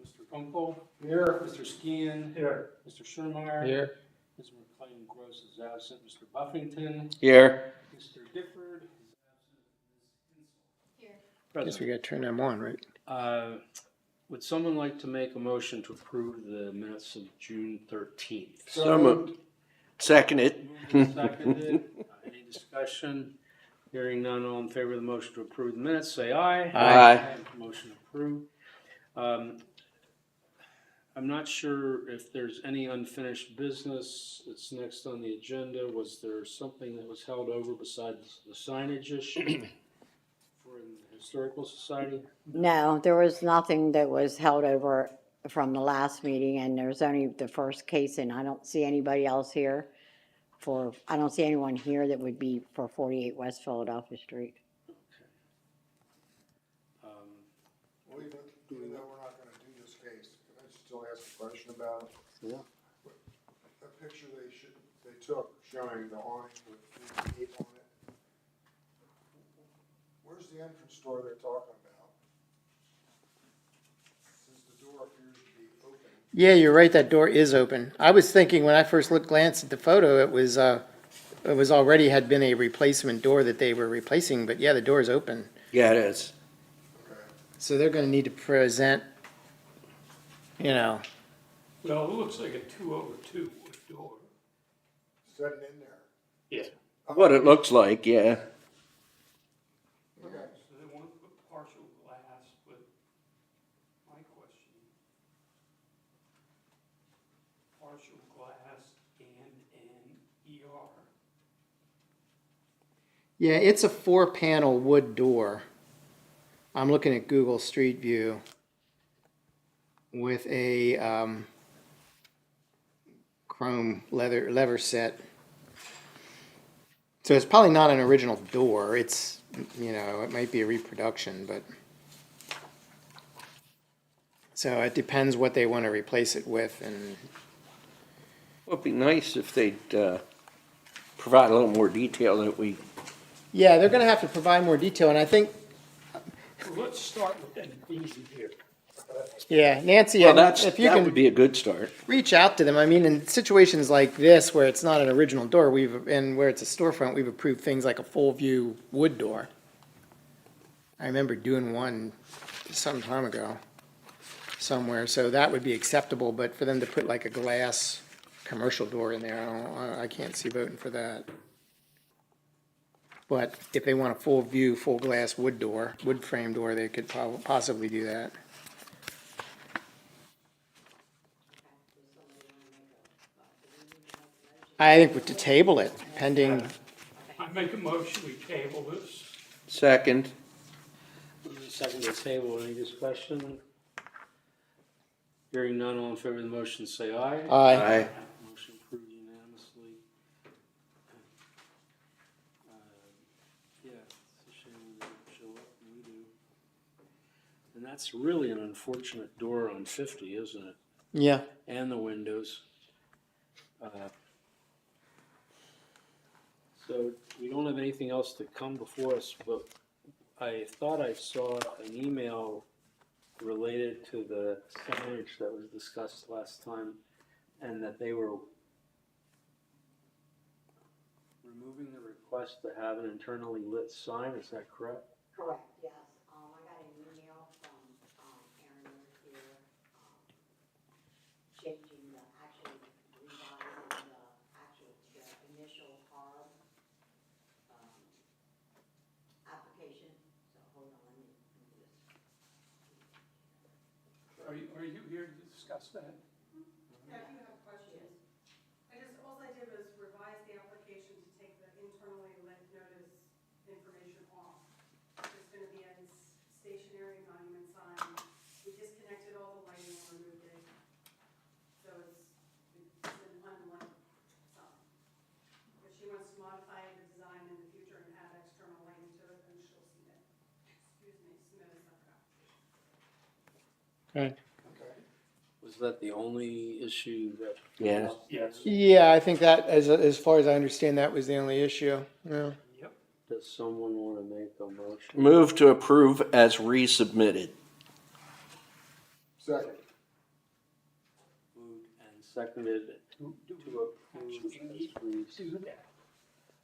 Mr. Kunkel. Here. Mr. Skian. Here. Mr. Schirmeyer. Here. Mr. McLean Gross is absent. Mr. Buffington. Here. Mr. Difford is absent. Ms. Insel. Guess we Present. got to turn them on, right? Would someone like to make a motion to approve the minutes of June 13th? So moved. Seconded. Moved and seconded. Any discussion? Hearing none, all in favor of the motion to approve the minutes, say aye. Aye. Motion approved. I'm not sure if there's any unfinished business that's next on the agenda. Was there something that was held over besides the signage issue for the Historical Society? No, there was nothing that was held over from the last meeting, and there's only the first case, and I don't see anybody else here I don't see anyone here that would be for 48 West Philadelphia Street. Well, even though we're not gonna do this case, can I still ask a question about it? Yeah. That picture they took showing the awning with the cape on it. Where's the entrance door they're talking about? Since the door appears to be open. Yeah, you're right, that door is open. I was thinking when I first glanced at the photo, it was already had been a replacement door that they were replacing, but yeah, the door is open. Yeah, it is. Okay. So they're gonna need to present, Well, it looks like a 2/2 wood door. Setting in there. Yeah. What it looks like, yeah. Okay. So they want to put partial glass, but my question, partial glass and an ER. yeah, it's a 4-panel wood door. I'm looking at Google Street View with a chrome leather set. So it's probably not an original door. It's, it might be a reproduction, but. So it depends what they want to replace it with, and Well, it'd be nice if they'd provide a little more detail that we. yeah, they're gonna have to provide more detail, and I think, Well, let's start with that easy here. yeah, Nancy, Well, if you that can would be a good start. reach out to them. I mean, in situations like this where it's not an original door, and where it's a storefront, we've approved things like a full view wood door. I remember doing one some time ago somewhere, so that would be acceptable, but for them to put like a glass commercial door in there, I can't see voting for that. But if they want a full view, full glass wood frame door, they could possibly do that. I think to table it pending, I make a motion, we table this. Second. Second to table, any discussion? Hearing none, all in favor of the motion, say aye. aye. Motion approved unanimously. Yeah, it's a shame when they don't show up, and we do. And that's really an unfortunate door on 50, isn't it? Yeah. And the windows. So we don't have anything else to come before us, but I thought I saw an email related to the signage that was discussed last time, and that they were removing the request to have an internally lit sign, is that correct? Correct, yes. I got an email from Aaron here, changing revising the initial HARB application. So hold on, let me do this. Are you here to discuss that? Yeah, if you have questions. All I did was revise the application to take the internally lit notice information off. There's gonna be a stationary monument sign. We disconnected all the lighting and removed it. So it's an unlit sign. If she wants to modify the design in the future and add external lighting to it, then she'll submit a separate application. Okay. Was that the only issue that? Yeah. Yes. Yeah, I think that, as far as I understand, that was the only issue. Yeah. Yep. Does someone want to make a motion? Move to approve as resubmitted. Second. Moved and seconded Do to we approve actually as need reads. to do that?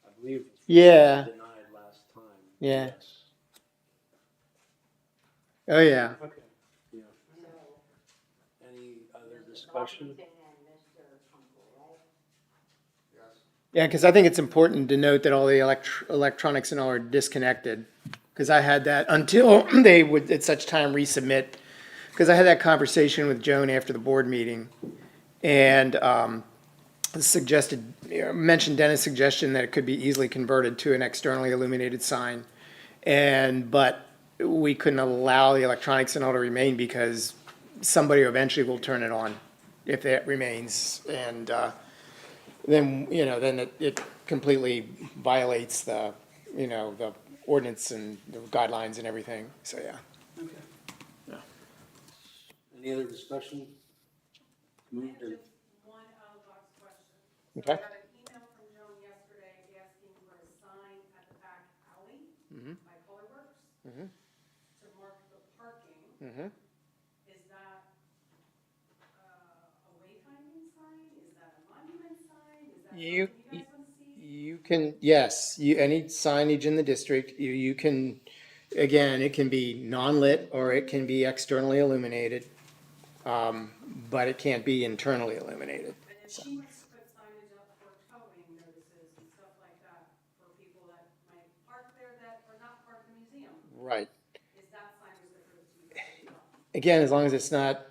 I believe it's Yeah. denied last time. Yeah. Yes. Oh, yeah. Okay. Yeah. Any other discussion? Yes. Yeah, because I think it's important to note that all the electronics and all are disconnected. Because I had that until they would at such time resubmit. Because I had that conversation with Joan after the board meeting. And mentioned Dennis' suggestion that it could be easily converted to an externally illuminated sign. But we couldn't allow the electronics and all to remain because somebody eventually will turn it on if that remains. And then it completely violates the ordinance and the guidelines and everything. So, yeah. Okay. Any other discussion? Moved and, Just one out-of-the-box question. Okay. I got an email from Joan yesterday asking for a sign at the back alley by Colorworks to mark the parking. Is that a wayfinding sign? Is that a monument sign? Is that something you guys want to see? You can, yes, any signage in the district, you can, again, it can be non-lit or it can be externally illuminated. But it can't be internally illuminated. And then she wants to put signage up for towing notices and stuff like that for people that might park there that are not part of the museum. Right. Is that signage that goes to you guys as well? Again, as long as it's not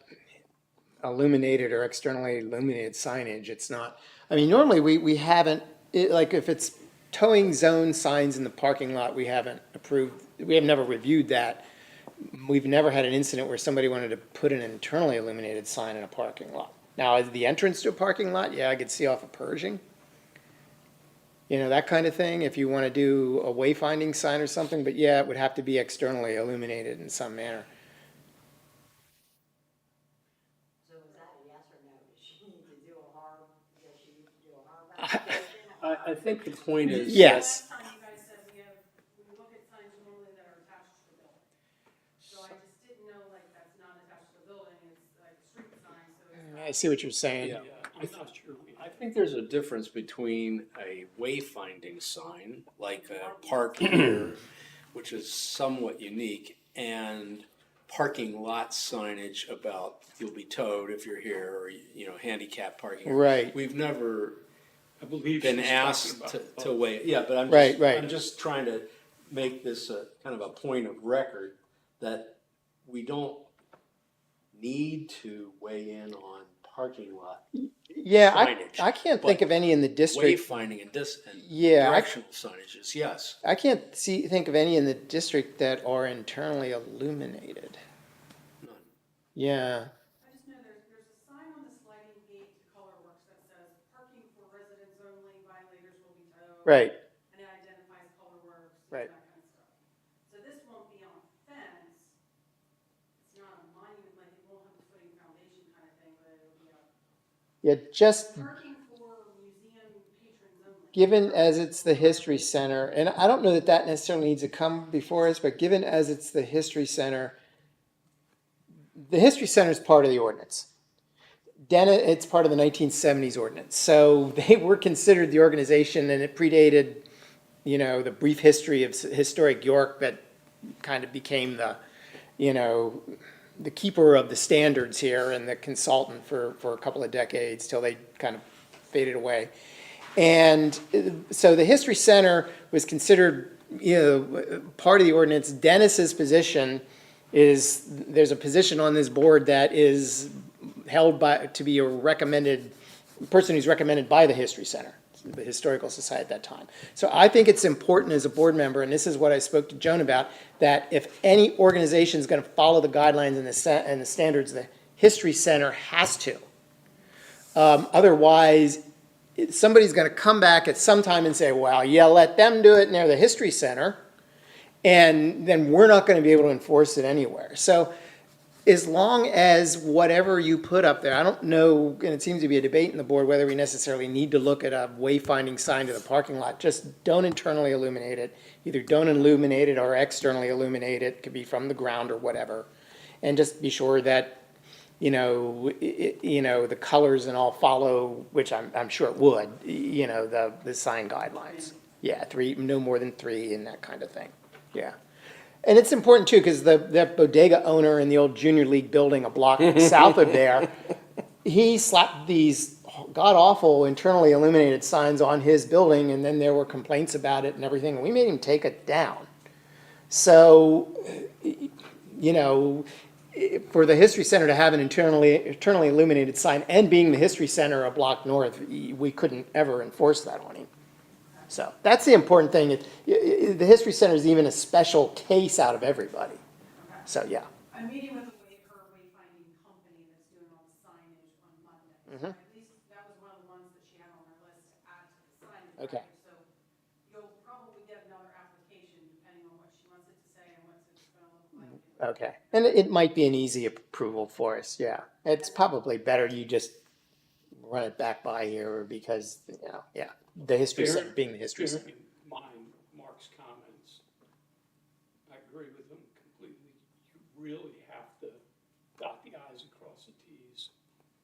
illuminated or externally illuminated signage, it's not, I mean, normally we haven't, like if it's towing zone signs in the parking lot, we haven't approved, we have never reviewed that. We've never had an incident where somebody wanted to put an internally illuminated sign in a parking lot. Now, as the entrance to a parking lot, yeah, I could see off of Pershing. That kind of thing, if you want to do a wayfinding sign or something, but yeah, it would have to be externally illuminated in some manner. So is that a yes or no? Does she need to do a HARB, does she need to do a HARB application? I think the point is. Yes. Last time you guys said we look at signs normally that are attached to the building. So I just didn't know, like, that's not attached to the building, it's like a street sign, so it's I see what you're saying. Yeah. I'm not sure we. I think there's a difference between a wayfinding sign, like a park here, which is somewhat unique, and parking lot signage about you'll be towed if you're here, or, handicap parking. Right. We've never I believe been she's asked talking about to both. weigh, yeah, but I'm Right, just, right. I'm just trying to make this a kind of a point of record that we don't need to weigh in on parking lot Yeah, signage, I can't think of any in the district. wayfinding and Yeah, directional signages, yes. I can't think of any in the district that are internally illuminated. None. Yeah, I just know there's a sign on the sliding gate to Colorworks that says parking for residents only, violators will be towed. right. And it identifies Colorworks, Right. that kind of stuff. So this won't be on a fence, it's not a monument, like it won't have a footing foundation kind of thing, but it'll be a Yeah, just parking for museum patrons only. given as it's the history center, and I don't know that that necessarily needs to come before us, but given as it's the history center is part of the ordinance. It's part of the 1970s ordinance. So they were considered the organization, and it predated, the brief history of historic York that kind of became the keeper of the standards here and the consultant for a couple of decades till they kind of faded away. And so the History Center was considered, part of the ordinance. Dennis's position is, there's a position on this board that is held to be a person who's recommended by the History Center, the Historical Society at that time. So I think it's important as a board member, and this is what I spoke to Joan about, that if any organization is going to follow the guidelines and the standards, the History Center has to. Otherwise, somebody's going to come back at some time and say, well, yeah, let them do it, and they're the History Center, and then we're not going to be able to enforce it anywhere. So as long as whatever you put up there, I don't know, and it seems to be a debate in the board whether we necessarily need to look at a wayfinding sign to the parking lot. Just don't internally illuminate it. Either don't illuminate it or externally illuminate it, could be from the ground or whatever. And just be sure that, the colors and all follow, which I'm sure it would, the sign guidelines. Yeah, three, no more than three and that kind of thing, yeah. And it's important too, because that bodega owner in the old junior league building a block south of there, he slapped these god-awful internally illuminated signs on his building, and then there were complaints about it and everything, and we made him take it down. So, for the History Center to have an internally illuminated sign, and being the History Center a block north, we couldn't ever enforce that on him. So that's the important thing. The History Center is even a special case out of everybody. So, yeah. I'm meeting with HARB wayfinding company that's doing all the signage on Monday. So at least that was one of the ones that she had on her list to add to the signage. Okay. package. So you'll probably get another application depending on what she wants it to say and what it's going to look like. Okay. And it might be an easy approval for us, yeah. It's probably better you just run it back by here because, yeah, the History Center being the History Center. Bearing in mind Mark's comments, I agree with him completely. You really have to dot the i's and cross the t's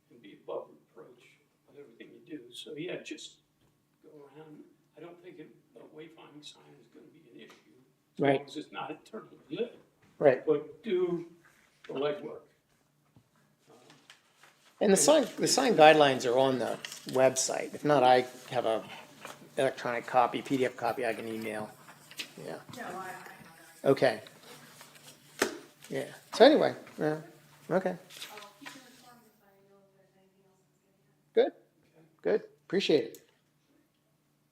and be above reproach with everything you do. So yeah, just go around. I don't think a wayfinding sign is going to be an issue as Right. long as it's not internally lit. Right. But do the legwork. And the sign guidelines are on the website. If not, I have a electronic copy, PDF copy I can email. Yeah. Okay. Yeah. So anyway, yeah, okay. Good, good. Appreciate it.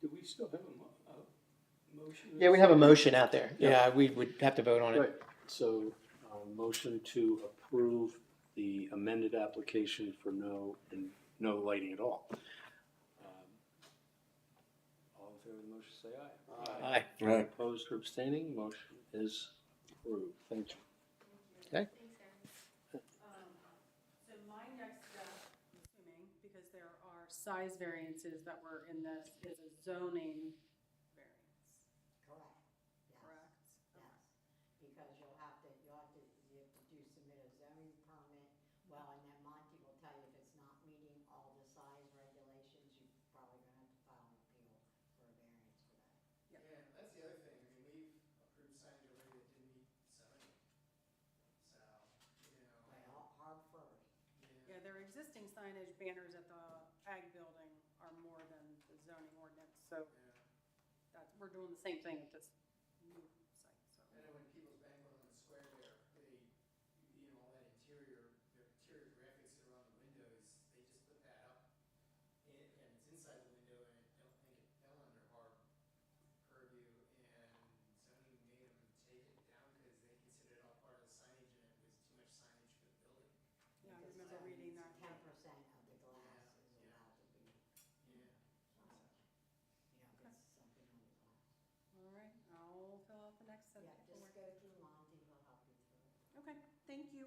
Do we still have a motion? Yeah, we have a motion out there. Yeah, we would have to vote on it. Right, so, motion to approve the amended application for no lighting at all. All in favor of the motion, say aye. Aye. Right. Opposed or abstaining, motion is approved. Thank you. Okay. So my next step, assuming, because there are size variances that were in this, is a zoning variance. Correct. Correct. Yes, because you have to submit a zoning permit. Well, and then Monty will tell you if it's not meeting all the size regulations, you're probably gonna have to file an appeal for a variance for that. Yeah, that's the other thing, I mean, we've approved signage already that didn't meet zoning. So, Well, hard first. Yeah, their existing signage banners at the ag building are more than the zoning ordinance, so that's, we're doing the same thing at this new site, so. And then when People's Banquet on the square there, all that interior, the interior graphics that are on the windows, they just put that up. And it's inside the window, and I don't think it fell under HARB purview, and zoning made them take it down because they considered it all part of the signage, and it was too much signage for the building. Yeah, I remember reading that. 10% of the glass is allowed to be, Yeah. gets something on the glass. All right, I'll fill out the next set Yeah, of just paperwork. go through Monty, he'll help you through it. Okay, thank you.